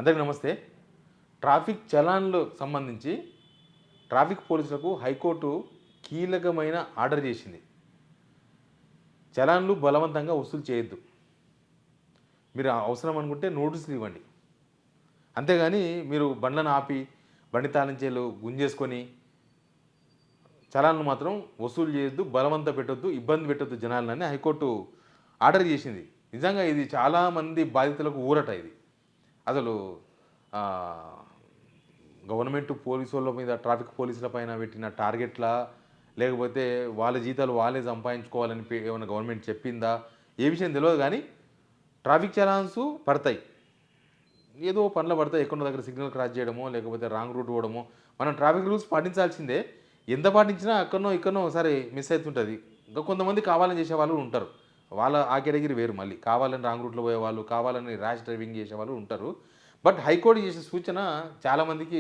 అందరికీ నమస్తే. ట్రాఫిక్ చలాన్లు సంబంధించి ట్రాఫిక్ పోలీసులకు హైకోర్టు కీలకమైన ఆర్డర్ చేసింది. చలాన్లు బలవంతంగా వసూలు చేయొద్దు. మీరు అవసరం అనుకుంటే నోటీసులు ఇవ్వండి. అంతేగాని మీరు బండ్లను ఆపి బండి తాళంచేలు గుంజేసుకొని చలాన్లు మాత్రం వసూలు చేయొద్దు, బలవంత పెట్టొద్దు, ఇబ్బంది పెట్టొద్దు జనాలని హైకోర్టు ఆర్డర్ చేసింది. నిజంగా ఇది చాలామంది బాధితులకు ఊరట ఇది. అసలు గవర్నమెంట్ పోలీసుల మీద ట్రాఫిక్ పోలీసుల పైన పెట్టిన టార్గెట్లా, లేకపోతే వాళ్ళ జీతాలు వాళ్ళే సంపాదించుకోవాలని ఏమైనా గవర్నమెంట్ చెప్పిందా, ఏ విషయం తెలియదు. కానీ ట్రాఫిక్ చలాన్స్ పడతాయి, ఏదో పనులు పడతాయి. ఎక్కడో దగ్గర సిగ్నల్ క్రాస్ చేయడమో, లేకపోతే రాంగ్ రూట్ పోవడమో. మనం ట్రాఫిక్ రూల్స్ పాటించాల్సిందే. ఎంత పాటించినా ఇక్కడనో ఒకసారి మిస్ అవుతుంటుంది. ఇంకా కొంతమంది కావాలని చేసే వాళ్ళు ఉంటారు. వాళ్ళ ఆ కేటగిరీ వేరు. మళ్ళీ కావాలని రాంగ్ రూట్లో పోయేవాళ్ళు, కావాలని ర్యాష్ డ్రైవింగ్ చేసేవాళ్ళు ఉంటారు. బట్ హైకోర్టు చేసే సూచన చాలామందికి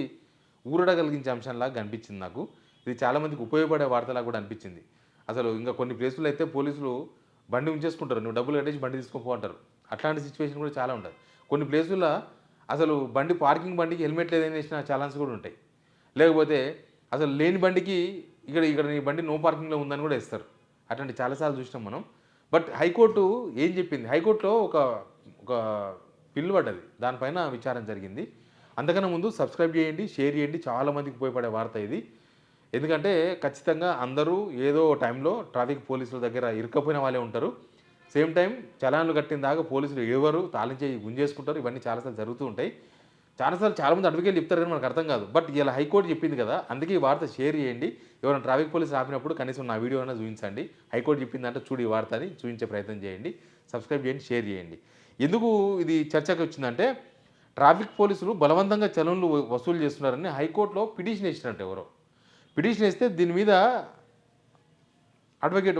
ఊరట కలిగించే అంశంలాగా కనిపించింది నాకు. ఇది చాలామందికి ఉపయోగపడే వార్తలాగా కూడా అనిపించింది. అసలు ఇంకా కొన్ని ప్లేసుల్లో అయితే పోలీసులు బండి ఉంచేసుకుంటారు, నువ్వు డబ్బులు కట్టేసి బండి తీసుకొని పోంటారు. అట్లాంటి సిచ్యువేషన్ కూడా చాలా ఉంటుంది. కొన్ని ప్లేసుల్లో అసలు పార్కింగ్ బండికి హెల్మెట్ లేదని వేసిన ఛాలెంజ్ కూడా ఉంటాయి. లేకపోతే అసలు లేని బండికి ఇక్కడ నీ బండి నో పార్కింగ్లో ఉందని కూడా ఇస్తారు. అట్లాంటి చాలాసార్లు చూసినాం మనం. బట్ హైకోర్టు ఏం చెప్పింది, హైకోర్టులో ఒక బిల్లు పడ్డది, దానిపైన విచారణ జరిగింది. అంతకన్నా ముందు సబ్స్క్రైబ్ చేయండి, షేర్ చేయండి. చాలామందికి ఉపయోగపడే వార్త ఇది. ఎందుకంటే ఖచ్చితంగా అందరూ ఏదో టైంలో ట్రాఫిక్ పోలీసుల దగ్గర ఇరుక్కపోయిన వాళ్ళే ఉంటారు. సేమ్ టైం చలాన్లు కట్టిన దాకా పోలీసులు ఎవరు తాళించేయి గుంజేసుకుంటారు. ఇవన్నీ చాలాసార్లు జరుగుతూ ఉంటాయి. చాలామంది అడ్వకేట్లు చెప్తారు కానీ మనకు అర్థం కాదు. బట్ ఇలా హైకోర్టు చెప్పింది కదా, అందుకే ఈ వార్త షేర్ చేయండి. ఎవరైనా ట్రాఫిక్ పోలీసు ఆపినప్పుడు కనీసం నా వీడియో అయినా చూపించండి. హైకోర్టు చెప్పిందంటే చూడు ఈ వార్తని చూపించే ప్రయత్నం చేయండి. సబ్స్క్రైబ్ చేయండి, షేర్ చేయండి. ఎందుకు ఇది చర్చకు వచ్చిందంటే, ట్రాఫిక్ పోలీసులు బలవంతంగా చలన్లు వసూలు చేస్తున్నారని హైకోర్టులో పిటిషన్ వేసినట్టు ఎవరో. పిటిషన్ వేస్తే దీని మీద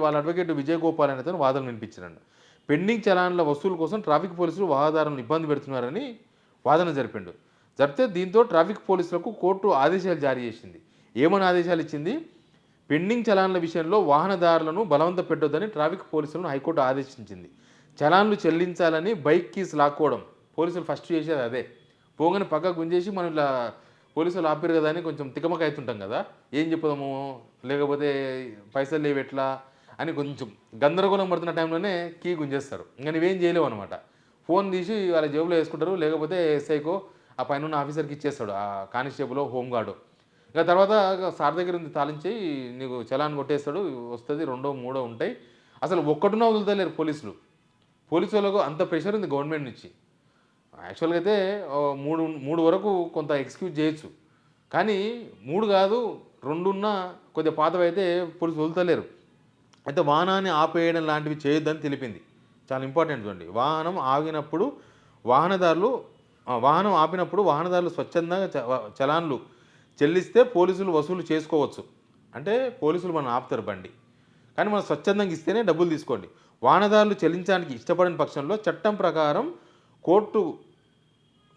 వాళ్ళ అడ్వకేట్ విజయ్ గోపాల్ అనే అతను వాదనలు వినిపించారంట. పెండింగ్ చలాన్ల వసూలు కోసం ట్రాఫిక్ పోలీసులు వాహనదారులను ఇబ్బంది పెడుతున్నారని వాదన జరిపితే దీంతో ట్రాఫిక్ పోలీసులకు కోర్టు ఆదేశాలు జారీ చేసింది. ఏమని ఆదేశాలు ఇచ్చింది? పెండింగ్ చలాన్ల విషయంలో వాహనదారులను బలవంత పెట్టొద్దని ట్రాఫిక్ పోలీసులను హైకోర్టు ఆదేశించింది. చలాన్లు చెల్లించాలని బైక్ కీస్ లాక్కోవడం పోలీసులు ఫస్ట్ చేసేది అదే. పోగానే పక్క గుంజేసి మనం ఇలా పోలీసులు ఆపారు కదా అని కొంచెం తికమక అవుతుంటాం కదా, ఏం చెప్పదాము, లేకపోతే పైసలు లేవు ఎట్లా అని కొంచెం గందరగోళం పడుతున్న టైంలోనే కీ గుంజేస్తారు. ఇంకా నువ్వేం చేయలేవు అనమాట. ఫోన్ తీసి వాళ్ళ జేబులో వేసుకుంటారు, లేకపోతే ఎస్ఐకో ఆ పైన ఉన్న ఆఫీసర్కి ఇచ్చేస్తాడు, ఆ కానిస్టేబుల్ హోంగార్డు. ఇంకా తర్వాత సార్ దగ్గర ఉంది తాళించి నీకు చలాన్ కొట్టేస్తాడు, వస్తుంది, 2, 3 ఉంటాయి. అసలు ఒక్కటున్నా వదులుతలేరు పోలీసులకు. అంత ప్రెషర్ ఉంది గవర్నమెంట్ నుంచి. యాక్చువల్గా అయితే 3 వరకు కొంత ఎక్స్క్యూజ్ చేయొచ్చు, కానీ 3 కాదు 2 ఉన్నా కొద్దిగా పాతవి అయితే పోలీసులు వదులుతలేరు. అయితే వాహనాన్ని ఆపేయడం లాంటివి చేయొద్దని తెలిపింది. చాలా ఇంపార్టెంట్ చూడండి. వాహనం ఆపినప్పుడు వాహనదారులు స్వచ్ఛందంగా చలాన్లు చెల్లిస్తే పోలీసులు వసూలు చేసుకోవచ్చు. అంటే పోలీసులు మనం ఆపుతారు బండి, కానీ మనం స్వచ్ఛందంగా ఇస్తేనే డబ్బులు తీసుకోండి. వాహనదారులు చెల్లించడానికి ఇష్టపడని పక్షంలో చట్టం ప్రకారం కోర్టు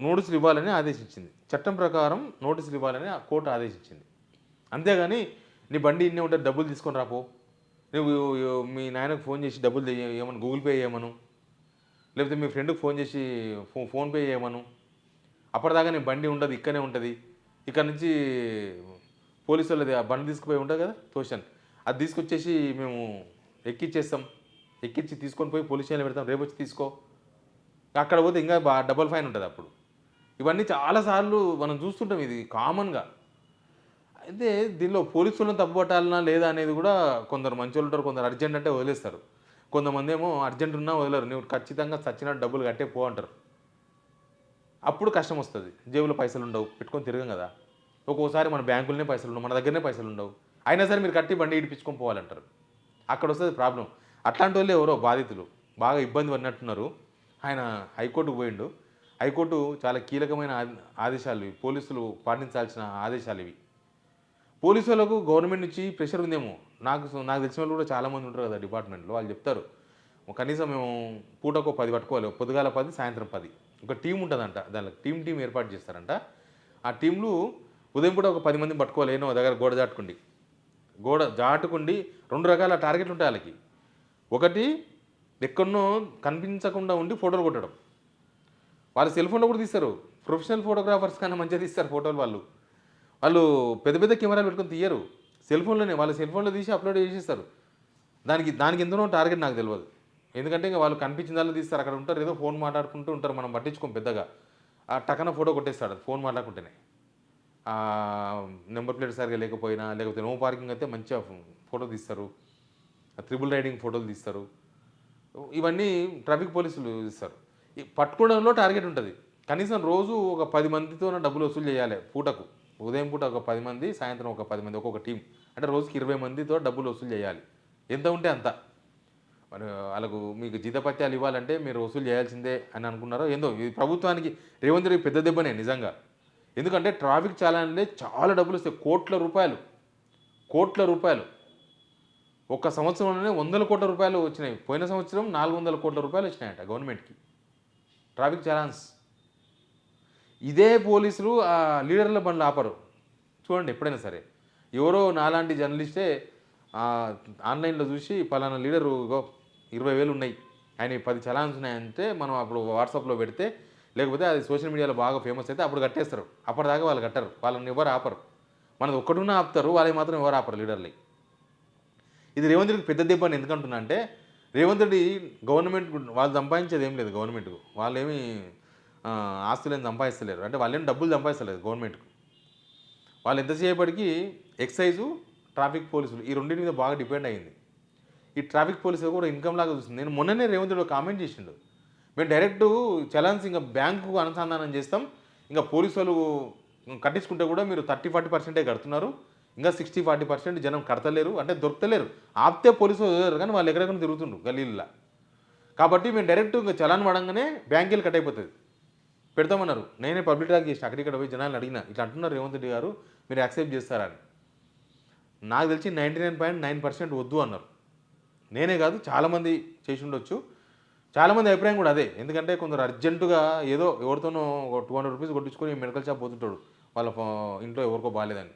నోటీసులు ఇవ్వాలని ఆదేశించింది. కోర్టు ఆదేశించింది. అంతేగాని నీ బండి ఇన్నే ఉంటే డబ్బులు తీసుకొని రాపో, నువ్వు మీ నాయనకు ఫోన్ చేసి డబ్బులు ఏమను, గూగుల్ పే చేయమను, లేకపోతే మీ ఫ్రెండ్కి ఫోన్ చేసి ఫోన్పే చేయమను. అప్పటిదాకా నీ బండి ఉండదు, ఇక్కడనే ఉంటుంది. ఇక్కడ నుంచి పోలీసు వాళ్ళది ఆ బండి తీసుకుపోయి ఉంటుంది కదా తోషన్, అది తీసుకొచ్చేసి మేము ఎక్కించి తీసుకొని పోయి పోలీస్ స్టేషన్లో పెడతాం, రేపు వచ్చి తీసుకో. అక్కడ పోతే ఇంకా డబల్ ఫైన్ ఉంటుంది అప్పుడు. ఇవన్నీ చాలాసార్లు మనం చూస్తుంటాం, ఇది కామన్గా. అయితే దీనిలో పోలీసులను తప్పుపట్టాలన్నా లేదా అనేది కూడా కొందరు మంచి ఉంటారు, కొందరు అర్జెంట్ అంటే వదిలేస్తారు. కొంతమంది ఏమో అర్జెంట్ ఉన్నా వదలరు, నువ్వు ఖచ్చితంగా చచ్చినట్టు డబ్బులు కట్టే పో అంటారు. అప్పుడు కష్టం వస్తుంది. జేబులో పైసలు ఉండవు, పెట్టుకొని తిరగం కదా. ఒక్కోసారి మన బ్యాంకులనే పైసలు ఉండవు, మన దగ్గరనే పైసలు ఉండవు, అయినా సరే మీరు కట్టి బండి ఇడిపించుకొని పోవాలంటారు. అక్కడ వస్తుంది ప్రాబ్లం. అట్లాంటి వాళ్ళు ఎవరో బాధితులు బాగా ఇబ్బంది పడినట్టున్నారు. ఆయన హైకోర్టుకు పోయిండు. హైకోర్టు చాలా కీలకమైన ఆదేశాలు ఇవి, పోలీసులు పాటించాల్సిన ఆదేశాలు ఇవి. పోలీసు వాళ్ళకు గవర్నమెంట్ నుంచి ప్రెషర్ ఉందేమో. నాకు తెలిసిన వాళ్ళు కూడా చాలామంది ఉంటారు కదా డిపార్ట్మెంట్లో, వాళ్ళు చెప్తారు కనీసం మేము పూటకు 10 పట్టుకోవాలి, పొద్దుగాల 10, సాయంత్రం 10. ఒక టీం ఉంటుందంట, దానిలో టీం ఏర్పాటు చేస్తారంట. ఆ టీంలు ఉదయం పూట ఒక 10 మందిని పట్టుకోవాలి. ఏమో దగ్గర గోడ జాటుకుండి 2 రకాల టార్గెట్లు ఉంటాయి వాళ్ళకి. ఒకటి ఎక్కడనో కనిపించకుండా ఉండి ఫోటోలు కొట్టడం. వాళ్ళ సెల్ ఫోన్లో కూడా తీస్తారు, ప్రొఫెషనల్ ఫోటోగ్రాఫర్స్ కన్నా మంచిగా తీస్తారు ఫోటోలు వాళ్ళు. వాళ్ళు పెద్ద పెద్ద కెమెరాలు పెట్టుకొని తీయరు. సెల్ ఫోన్‌లోనే వాళ్ళ సెల్ ఫోన్‌లో తీసి అప్‌లోడ్ చేసేస్తారు. దానికి ఎంతనో టార్గెట్ నాకు తెలవదు. ఎందుకంటే ఇంక వాళ్ళు కనిపించిందల్లా తీస్తారు. అక్కడ ఉంటారు. ఏదో ఫోన్ మాట్లాడుకుంటూ ఉంటారు. మనం పట్టించుకోం పెద్దగా. టకన ఫోటో కొట్టేస్తాడు ఫోన్ మాట్లాడుకుంటేనే. నెంబర్ ప్లేట్ సరిగ్గా లేకపోయినా, లేకపోతే నో పార్కింగ్ అయితే మంచిగా ఫోటో తీస్తారు. త్రిబుల్ రైడింగ్ ఫోటోలు తీస్తారు. ఇవన్నీ ట్రాఫిక్ పోలీసులు తీస్తారు. ఈ పట్టుకోవడంలో టార్గెట్ ఉంటది. కనీసం రోజు ఒక 10 మందితోన డబ్బులు వసూలు చేయాలి పూటకు. ఉదయం పూట ఒక 10 మంది, సాయంత్రం ఒక 10 మంది ఒక్కొక్క టీమ్. అంటే రోజుకి 20 మందితో డబ్బులు వసూలు చేయాలి. ఎంత ఉంటే అంత. మరి ఆళ్ళకు మీకు జీతభత్యాలు ఇవ్వాలంటే మీరు వసూలు చేయాల్సిందే అని అనుకున్నారో ఏందో ఇది ప్రభుత్వానికి రేవంత్ రెడ్డి పెద్ద దెబ్బనే నిజంగా. ఎందుకంటే ట్రాఫిక్ చలాన్‌లే చాలా డబ్బులొస్తాయి. కోట్ల రూపాయలు. కోట్ల రూపాయలు. ఒక్క సంవత్సరంలోనే వందల కోట్ల రూపాయలు వచ్చినాయి. పోయిన సంవత్సరం 400 కోట్ల రూపాయలు వచ్చినాయట గవర్నమెంట్‌కి. ట్రాఫిక్ చలాన్స్. ఇదే పోలీసులు లీడర్ల బండ్లు ఆపరు. చూడండి ఎప్పుడైనా సరే. ఎవరో నాలాంటి జర్నలిస్టే ఆన్‌లైన్‌లో చూసి పలానా లీడరు ఇగో 20,000 ఉన్నాయి. ఆయనయి 10 చలాన్స్ ఉన్నాయంటే మనం అప్పుడు వాట్సాప్‌లో పెడితే లేకపోతే అది సోషల్ మీడియాలో బాగా ఫేమస్ అయితే అప్పుడు కట్టేస్తారు. అప్పటిదాకా వాళ్ళు కట్టరు. వాళ్ళని ఎవరు ఆపరు. మనది ఒక్కటున్నా ఆపుతారు. వాళ్ళవి మాత్రం ఎవరు ఆపరు లీడర్‌లయి. ఇది రేవంత్ రెడ్డికి పెద్ద దెబ్బ అని ఎందుకంటున్నా అంటే రేవంత్ రెడ్డి గవర్నమెంట్ వాళ్ళు సంపాదించేది ఏం లేదు గవర్నమెంట్‌కు. వాళ్ళేమి ఆస్తులేం సంపాదిస్తలేరు. అంటే వాళ్ళేం డబ్బులు సంపాదిస్తలేదు గవర్నమెంట్‌కు. వాళ్ళు ఎంతసేపటికి ఎక్సైజు, ట్రాఫిక్ పోలీసులు ఈ రెండింటి మీద బాగా డిపెండ్ అయ్యింది. ఈ ట్రాఫిక్ పోలీసులు కూడా ఇన్కమ్ లాగా చూస్తుంది. నేను మొన్ననే రేవంత్ రెడ్డి ఒక కామెంట్ చేసిండు. మేము డైరెక్ట్ చలాన్స్ ఇంకా బ్యాంకుకు అనుసంధానం చేస్తాం. ఇంకా పోలీసులు కట్టించుకుంటే కూడా మీరు 30-40% కడుతున్నారు. ఇంకా 60-40% జనం కడతలేరు. అంటే దొరకలేరు. ఆపితే పోలీసులు వదిలేరు కానీ వాళ్ళు ఎక్కడెక్కడ తిరుగుతుండ్రు గల్లీల్లో. కాబట్టి మేము డైరెక్ట్ ఇంకా చలాన్ పడంగానే బ్యాంకులు కట్ అయిపోతుంది. పెడతామన్నారు. నేనే పబ్లిక్ టాక్ చేసిన అక్కడిక్కడ పోయి జనాలను అడిగిన. ఇట్లా అంటున్నారు రేవంత్ రెడ్డి గారు మీరు యాక్సెప్ట్ చేస్తారా అని. నాకు తెలిసి 99.9% వద్దు అన్నారు. నేనే కాదు చాలామంది చేసి ఉండొచ్చు. చాలామంది అభిప్రాయం కూడా అదే. ఎందుకంటే కొందరు అర్జెంటుగా ఏదో ఎవరితోనో ఒక 200 రూపీస్ కొట్టించుకొని మెడికల్ షాప్ పోతుంటాడు. వాళ్ళ ఇంట్లో ఎవరికో బాగాలేదని.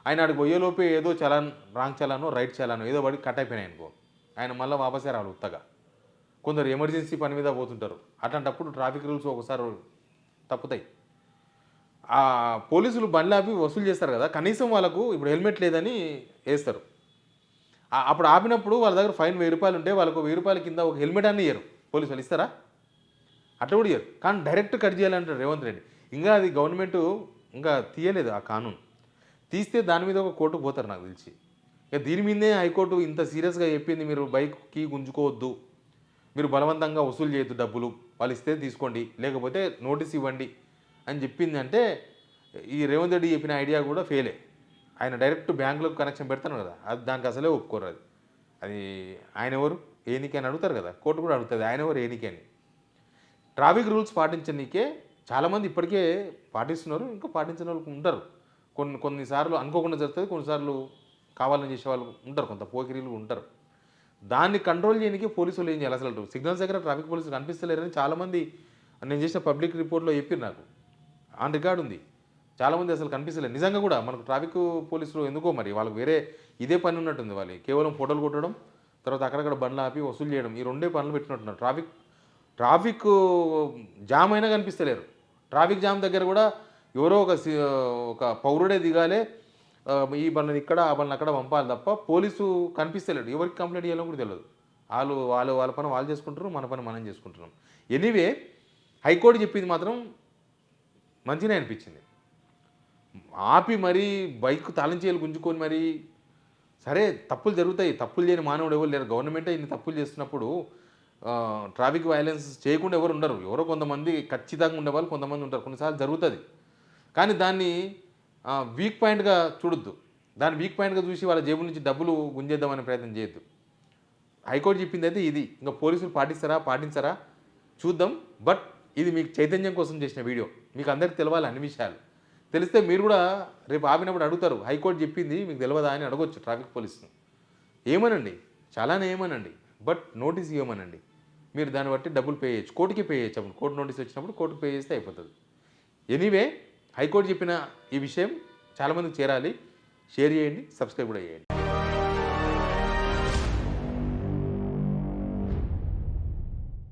ఆయన ఆడికి పోయేలోపే ఏదో చలాన్ రాంగ్ చలానో రైట్ చలానో ఏదో పడి కట్ అయిపోయినాయి అనుకో. ఆయన మళ్ళీ వాపసే రావాలి ఉత్తగా. కొందరు ఎమర్జెన్సీ పని మీద పోతుంటారు. అట్లాంటప్పుడు ట్రాఫిక్ రూల్స్ ఒకసారి తప్పుతాయి. పోలీసులు బండ్లు ఆపి వసూలు చేస్తారు కదా, కనీసం వాళ్ళకు ఇప్పుడు హెల్మెట్ లేదని వేస్తారు. అప్పుడు ఆపినప్పుడు వాళ్ళ దగ్గర ఫైన్ 1000 రూపాయలు ఉంటే వాళ్ళకు 1000 రూపాయల కింద ఒక హెల్మెట్ అన్నీ ఇయ్యరు. పోలీసు వాళ్ళు ఇస్తారా? అట్లా కూడా ఇయ్యరు. కానీ డైరెక్ట్ కట్ చేయాలంటారు రేవంత్ రెడ్డి. ఇంకా అది గవర్నమెంట్ ఇంకా తీయలేదు ఆ కానూన్. తీస్తే దాని మీద ఒక కోర్టుకు పోతారు నాకు తెలిసి. ఇక దీని మీదే హైకోర్టు ఇంత సీరియస్గా చెప్పింది మీరు బైక్కి గుంజుకోవద్దు, మీరు బలవంతంగా వసూలు చేయొద్దు డబ్బులు, వాళ్ళు ఇస్తే తీసుకోండి లేకపోతే నోటీస్ ఇవ్వండి అని చెప్పింది. అంటే ఈ రేవంత్ రెడ్డి చెప్పిన ఐడియా కూడా ఫెయిలే. ఆయన డైరెక్ట్ బ్యాంకులకు కనెక్షన్ పెడతాను కదా, అది దానికి అసలే ఒప్పుకోరు. అది ఆయన ఎవరు ఏనికే అని అడుగుతారు కదా, కోర్టు కూడా అడుగుతుంది ఆయన ఎవరు ఏనికే అని. ట్రాఫిక్ రూల్స్ పాటించనీకే చాలామంది ఇప్పటికే పాటిస్తున్నారు, ఇంకా పాటించిన వాళ్ళు ఉంటారు. కొన్నిసార్లు అనుకోకుండా జరుగుతుంది, కొన్నిసార్లు కావాలని చేసే వాళ్ళు ఉంటారు, కొంత పోకిరీలు ఉంటారు. దాన్ని కంట్రోల్ చేయడానికి పోలీసులు ఏం చేయాలి? అసలు సిగ్నల్స్ దగ్గర ట్రాఫిక్ పోలీసులు కనిపిస్తలేరని చాలామంది నేను చేసిన పబ్లిక్ రిపోర్ట్లో చెప్పారు నాకు. ఆన్ రికార్డు ఉంది. చాలామంది అసలు కనిపిస్తలేదు నిజంగా కూడా. మనకు ట్రాఫిక్ పోలీసులు ఎందుకో మరి వాళ్ళకి వేరే ఇదే పని ఉన్నట్టుంది. వాళ్ళు కేవలం ఫోటోలు కొట్టడం, తర్వాత అక్కడక్కడ బండ్లు ఆపి వసూలు చేయడం, ఈ రెండే పనులు పెట్టినట్టున్నారు. ట్రాఫిక్ జామ్ అయినా కనిపిస్తలేరు. ట్రాఫిక్ జామ్ దగ్గర కూడా ఎవరో ఒక పౌరుడే దిగాలే, ఈ బండ్లని ఇక్కడ ఆ బండ్లు అక్కడ పంపాలి తప్ప పోలీసు కనిపిస్తలేడు. ఎవరికి కంప్లైంట్ చేయాలో కూడా తెలియదు. వాళ్ళ పని వాళ్ళు చేసుకుంటారు, మన పని మనం చేసుకుంటున్నాం. ఎనీవే హైకోర్టు చెప్పింది మాత్రం మంచిగానే అనిపించింది. ఆపి మరీ బైక్ తాళం చేయాలి గుంజుకొని మరి. సరే తప్పులు జరుగుతాయి, తప్పులు చేయని మానవుడు ఎవరు లేరు. గవర్నమెంటే ఇన్ని తప్పులు చేస్తున్నప్పుడు ట్రాఫిక్ వైలెన్స్ చేయకుండా ఎవరు ఉండరు. ఎవరో కొంతమంది ఖచ్చితంగా ఉండేవాళ్ళు కొంతమంది ఉంటారు. కొన్నిసార్లు జరుగుతుంది. కానీ దాన్ని వీక్ పాయింట్గా చూడొద్దు. దాన్ని వీక్ పాయింట్గా చూసి వాళ్ళ జేబుల నుంచి డబ్బులు గుంజేద్దామనే ప్రయత్నం చేయొద్దు. హైకోర్టు చెప్పింది అయితే ఇది. ఇంకా పోలీసులు పాటించరా చూద్దాం. బట్ ఇది మీకు చైతన్యం కోసం చేసిన వీడియో. మీకు అందరికీ తెలవాలి అన్ని విషయాలు. తెలిస్తే మీరు కూడా రేపు ఆపినప్పుడు అడుగుతారు, హైకోర్టు చెప్పింది మీకు తెలియదా అని అడగొచ్చు ట్రాఫిక్ పోలీసును. ఏమనండి, చాలానే ఏమనండి, బట్ నోటీస్ ఇవ్వమనండి. మీరు దాన్ని బట్టి డబ్బులు పే చేయొచ్చు, కోర్టుకి పే చేయొచ్చు. అప్పుడు కోర్టు నోటీస్ వచ్చినప్పుడు కోర్టుకు పే చేస్తే అయిపోతుంది. ఎనీవే హైకోర్టు చెప్పిన ఈ విషయం చాలామందికి చేరాలి. షేర్ చేయండి, సబ్స్క్రైబ్ కూడా చేయండి.